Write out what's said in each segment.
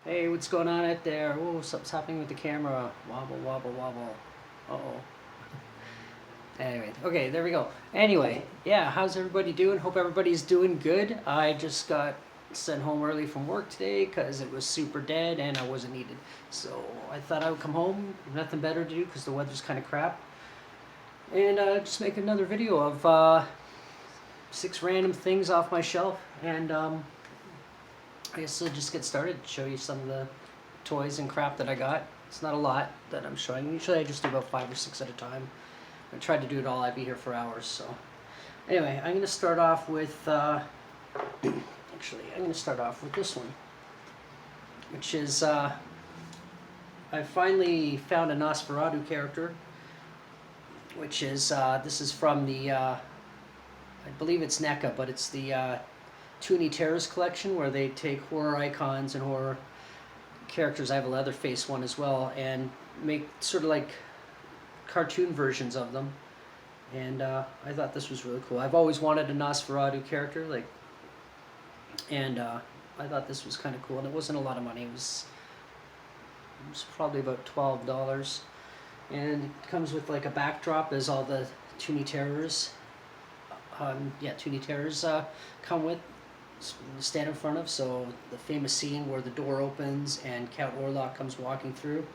Hey, what's going on out there? Oh, something's happening with the camera. Wobble, wobble, wobble. Uh-oh. Anyway, okay, there we go. Anyway, yeah, how's everybody doing? Hope everybody's doing good. I just got sent home early from work today because it was super dead and I wasn't needed. So I thought I would come home, nothing better to do because the weather's kind of crap. And just make another video of 6 random things off my shelf. And I guess I'll just get started, show you some of the toys and crap that I got. It's not a lot that I'm showing. Usually I just do about 5 or 6 at a time. I tried to do it all, I'd be here for hours. So anyway, I'm going to start off with, actually, I'm going to start off with this one, which is, I finally found a Nosferatu character, which is, this is from the, I believe it's NECA, but it's the Toony Terrors collection, where they take horror icons and horror characters. I have a Leatherface one as well, and make sort of like cartoon versions of them. And I thought this was really cool. I've always wanted a Nosferatu character, and I thought this was kind of cool. And it wasn't a lot of money. It was probably about $12, and it comes with like a backdrop, as all the Toony Terrors. Toony Terrors come with. Stand in front of, so the famous scene where the door opens and Count Orlok comes walking through,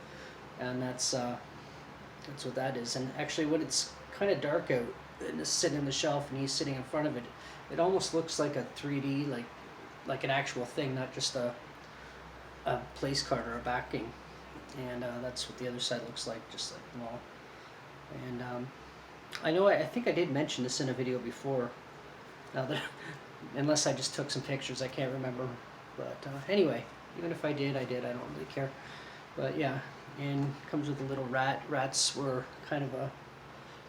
and that's what that is. And actually, when it's kind of dark out and it's sitting on the shelf and he's sitting in front of it, it almost looks like a 3D, like an actual thing, not just a place card or a backing. And that's what the other side looks like, just like them all. And I think I did mention this in a video before. Now that unless I just took some pictures, I can't remember. But anyway, even if I did, I don't really care. But yeah, and comes with a little rat. Rats were kind of a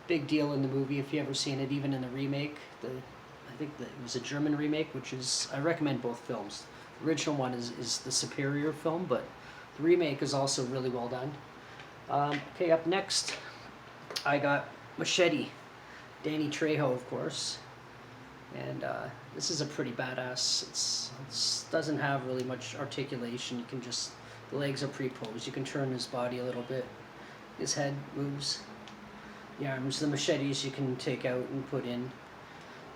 big deal in the movie, if you ever seen it, even in the remake. I think that it was a German remake, which is, I recommend both films. The original one is the superior film, but the remake is also really well done. Okay, up next, I got Machete, Danny Trejo, of course. And this is a pretty badass. It doesn't have really much articulation. You can just, the legs are pre-posed. You can turn his body a little bit. His head moves. The arms, the machetes you can take out and put in.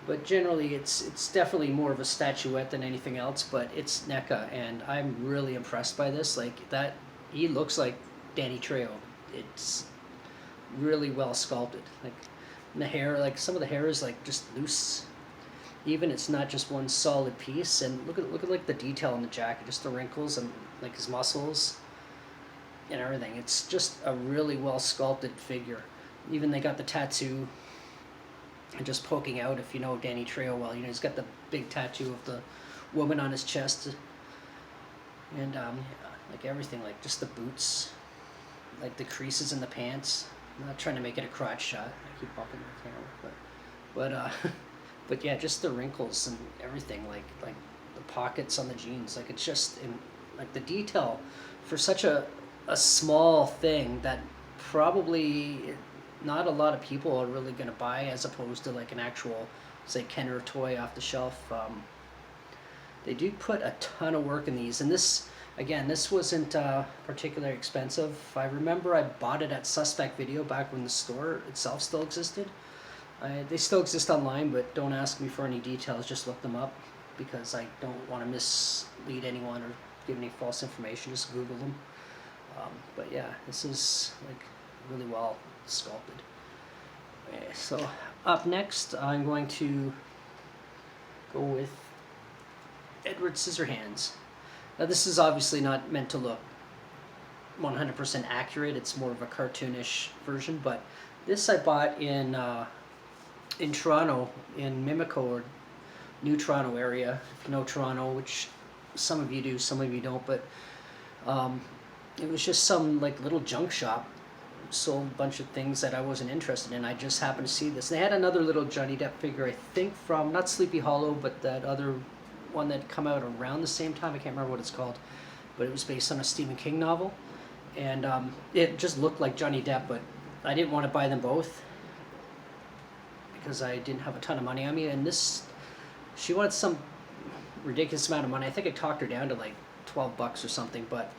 But generally it's definitely more of a statuette than anything else, but it's NECA, and I'm really impressed by this. Like, that, he looks like Danny Trejo. It's really well sculpted. Like, the hair, like some of the hair is like just loose. Even it's not just one solid piece, and look at like the detail in the jacket, just the wrinkles and like his muscles and everything. It's just a really well sculpted figure. Even they got the tattoo and just poking out, if you know Danny Trejo well, you know, he's got the big tattoo of the woman on his chest, and like everything, like just the boots, like the creases in the pants. I'm not trying to make it a crotch shot. I keep bumping the camera, but but yeah, just the wrinkles and everything, like the pockets on the jeans, like it's just like the detail for such a small thing that probably not a lot of people are really going to buy, as opposed to like an actual, say, Kenner toy off the shelf. They do put a ton of work in these, and this, again, this wasn't particularly expensive. I remember I bought it at Suspect Video back when the store itself still existed. They still exist online, but don't ask me for any details, just look them up, because I don't want to mislead anyone or give any false information, just Google them. But yeah, this is like really well sculpted. Okay, so up next, I'm going to go with Edward Scissorhands. Now, this is obviously not meant to look 100% accurate, it's more of a cartoonish version, but this I bought in Toronto, in Mimico, or New Toronto area, if you know Toronto, which some of you do, some of you don't, but it was just some like little junk shop, sold a bunch of things that I wasn't interested in. I just happened to see this. They had another little Johnny Depp figure, I think from, not Sleepy Hollow, but that other one that come out around the same time, I can't remember what it's called, but it was based on a Stephen King novel, and it just looked like Johnny Depp, but I didn't want to buy them both because I didn't have a ton of money on me, and this, she wanted some ridiculous amount of money. I think I talked her down to like $12 or something. But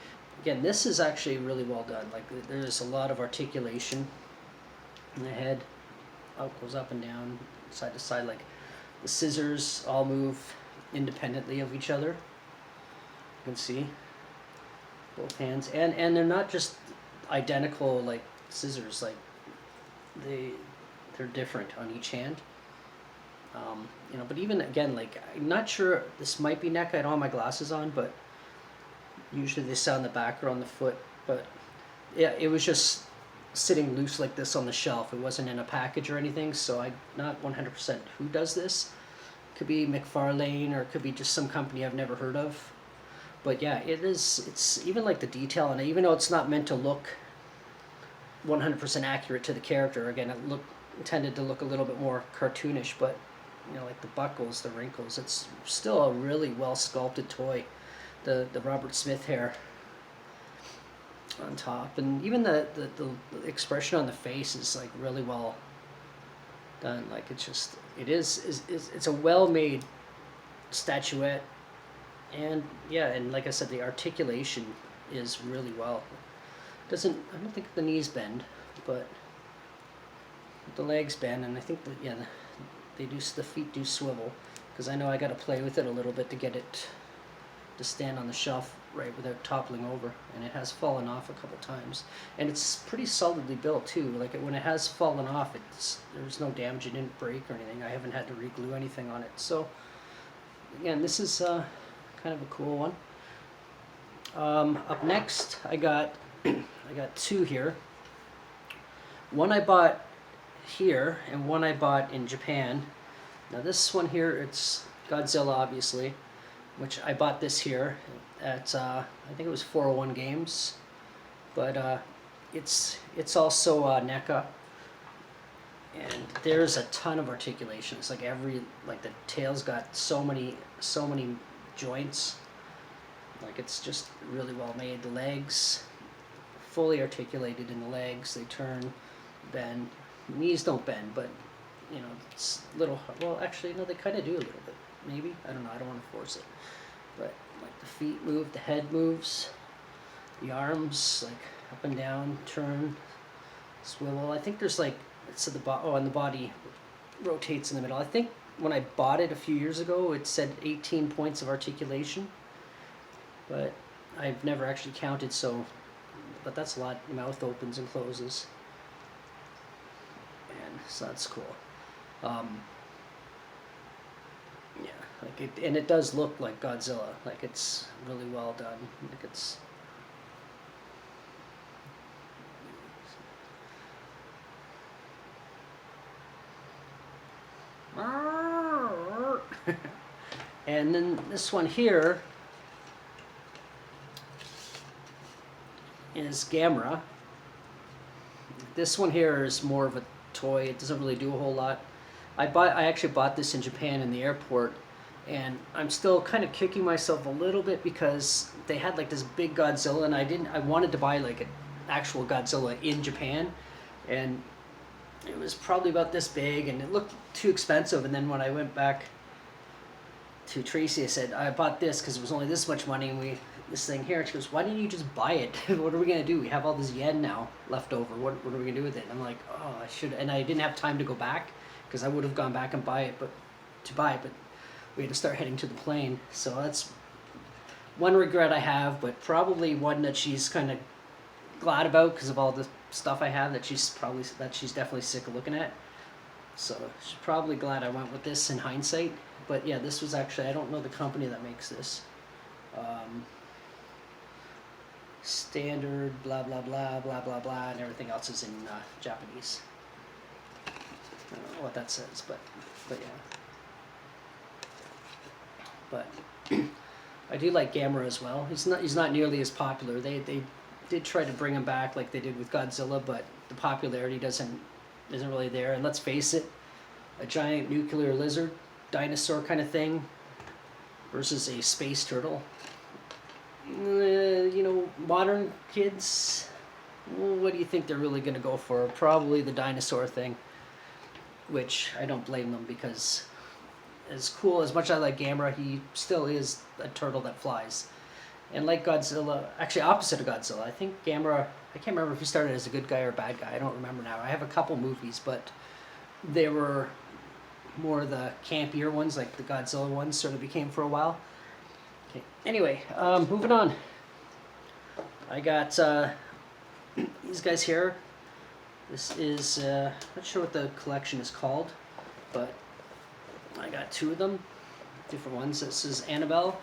again, this is actually really well done. Like there's a lot of articulation in the head. Goes up and down, side to side. Like the scissors all move independently of each other. You can see both hands, and they're not just identical like scissors. Like they're different on each hand. You know, but even again, like I'm not sure, this might be NECA. I don't have my glasses on, but usually they sit on the back or on the foot. But yeah, it was just sitting loose like this on the shelf. It wasn't in a package or anything, so I'm not 100% who does this. Could be McFarlane, or it could be just some company I've never heard of. But yeah, it's even like the detail on it, even though it's not meant to look 100% accurate to the character. Again, it tended to look a little bit more cartoonish, but you know, like the buckles, the wrinkles, it's still a really well sculpted toy. The Robert Smith hair on top, and even the expression on the face is like really well done. Like it's a well made statuette, and yeah, and like I said, the articulation is really well. I don't think the knees bend, but the legs bend, and I think the feet do swivel, because I know I got to play with it a little bit to get it to stand on the shelf right without toppling over, and it has fallen off a couple times, and it's pretty solidly built too. Like when it has fallen off, there's no damage, it didn't break or anything. I haven't had to re-glue anything on it. So again, this is kind of a cool one. Up next, I got two here. One I bought here and one I bought in Japan. Now this one here, it's Godzilla, obviously, which I bought this here at I think it was 401 Games, but it's also NECA, and there's a ton of articulation. It's like the tail's got so many joints. Like it's just really well made. The legs fully articulated in the legs. They turn, bend. Knees don't bend, but you know, it's little. Well, actually, no, they kind of do a little bit. Maybe, I don't know. I don't want to force it. But like the feet move, the head moves, the arms like up and down, turn, swivel. I think there's like it's at the and the body rotates in the middle. I think when I bought it a few years ago, it said 18 points of articulation, but I've never actually counted. But that's a lot. The mouth opens and closes, and so that's cool. Yeah, like it does look like Godzilla. Like it's really well done. Like it's and then this one here is Gamerah. This one here is more of a toy. It doesn't really do a whole lot. I actually bought this in Japan in the airport, and I'm still kind of kicking myself a little bit because they had like this big Godzilla, and I wanted to buy like an actual Godzilla in Japan, and it was probably about this big, and it looked too expensive. And then when I went back to Tracy, I said, I bought this because it was only this much money, and this thing here. And she goes, why didn't you just buy it? What are we going to do? We have all this yen now left over. What are we going to do with it? And I'm like, oh, I should. And I didn't have time to go back because I would have gone back and buy it, but we had to start heading to the plane. So that's one regret I have, but probably one that she's kind of glad about because of all the stuff I have that she's definitely sick of looking at. So she's probably glad I went with this in hindsight. But yeah, this was actually, I don't know the company that makes this. Standard, blah, blah, blah, blah, blah, blah, and everything else is in Japanese. I don't know what that says, but yeah. But I do like Gamerah as well. He's not nearly as popular. They did try to bring him back like they did with Godzilla, but the popularity isn't really there. And let's face it, a giant nuclear lizard, dinosaur kind of thing, versus a space turtle. You know, modern kids, what do you think they're really going to go for? Probably the dinosaur thing, which I don't blame them, because as cool as much as I like Gamerah, he still is a turtle that flies. And like Godzilla, actually opposite of Godzilla, I think Gamerah, I can't remember if he started as a good guy or a bad guy. I don't remember now. I have a couple movies, but they were more the campier ones, like the Godzilla ones sort of became for a while. Okay. Anyway, moving on. I got these guys here. This is, not sure what the collection is called, but I got two of them, different ones. This is Annabelle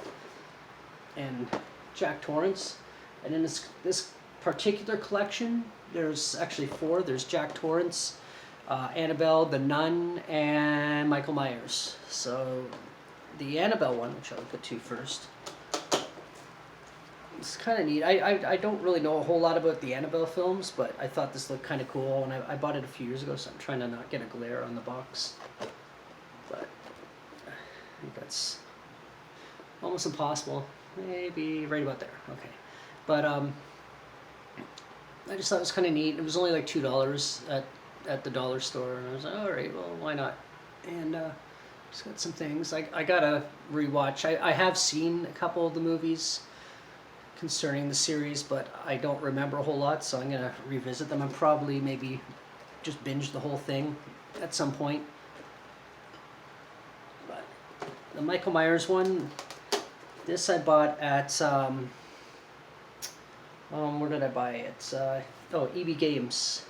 and Jack Torrance. And in this particular collection, there's actually four. There's Jack Torrance, Annabelle, the Nun, and Michael Myers. So the Annabelle one, which I'll get to first, it's kind of neat. I don't really know a whole lot about the Annabelle films, but I thought this looked kind of cool, and I bought it a few years ago, so I'm trying to not get a glare on the box. But I think that's almost impossible. Maybe right about there. Okay. But I just thought it was kind of neat. It was only like $2 at the dollar store, and I was like, all right, well, why not? And just got some things. I gotta rewatch. I have seen a couple of the movies concerning the series, but I don't remember a whole lot, so I'm gonna revisit them and probably maybe just binge the whole thing at some point. But the Michael Myers one, this I bought at where did I buy it? EB Games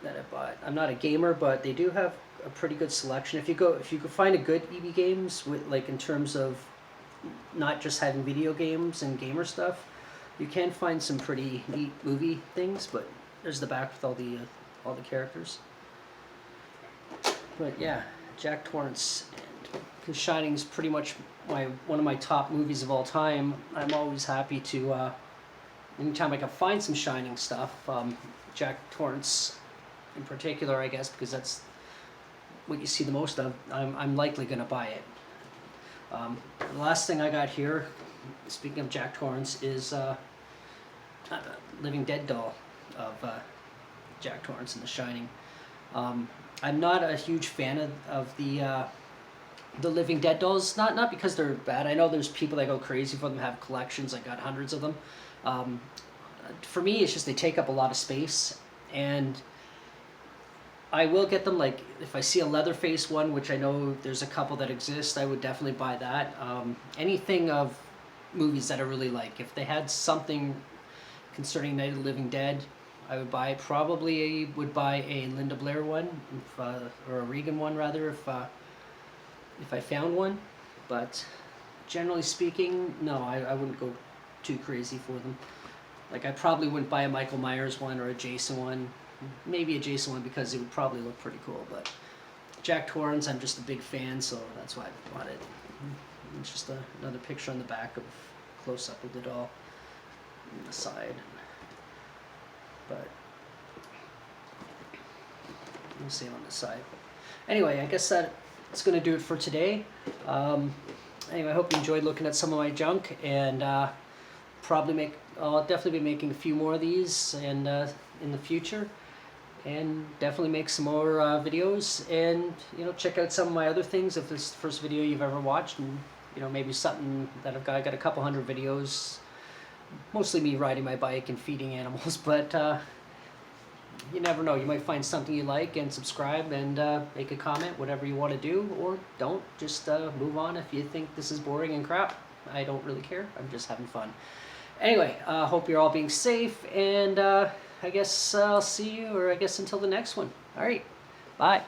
that I bought. I'm not a gamer, but they do have a pretty good selection. If you could find a good EB Games with, like, in terms of not just having video games and gamer stuff, you can find some pretty neat movie things. But there's the back with all the characters. But yeah, Jack Torrance, because Shining's pretty much one of my top movies of all time. I'm always happy to anytime I can find some Shining stuff. Jack Torrance in particular, I guess, because that's what you see the most of. I'm likely gonna buy it. The last thing I got here, speaking of Jack Torrance, is a Living Dead doll of Jack Torrance in The Shining. I'm not a huge fan of the Living Dead dolls, not because they're bad. I know there's people that go crazy for them, have collections. I got hundreds of them. For me, it's just they take up a lot of space, and I will get them, like, if I see a Leatherface one, which I know there's a couple that exist, I would definitely buy that. Anything of movies that I really like. If they had something concerning Night of the Living Dead, I would buy. Probably would buy a Linda Blair one, or a Regan one rather, if I found one. But generally speaking, no, I wouldn't go too crazy for them. Like, I probably wouldn't buy a Michael Myers one or a Jason one. Maybe a Jason one because it would probably look pretty cool, but Jack Torrance, I'm just a big fan, so that's why I bought it. It's just another picture on the back of close up of the doll on the side. But we'll see on the side. Anyway, I guess that's going to do it for today. Anyway, I hope you enjoyed looking at some of my junk, and I'll definitely be making a few more of these and in the future. And definitely make some more videos, and check out some of my other things if this is the first video you've ever watched, and maybe something that I got a couple hundred videos, mostly me riding my bike and feeding animals, but you never know, you might find something you like, and subscribe and make a comment, whatever you want to do, or don't, just move on if you think this is boring and crap. I don't really care, I'm just having fun. Anyway, hope you're all being safe, and I guess I'll see you, or I guess until the next one. All right, bye.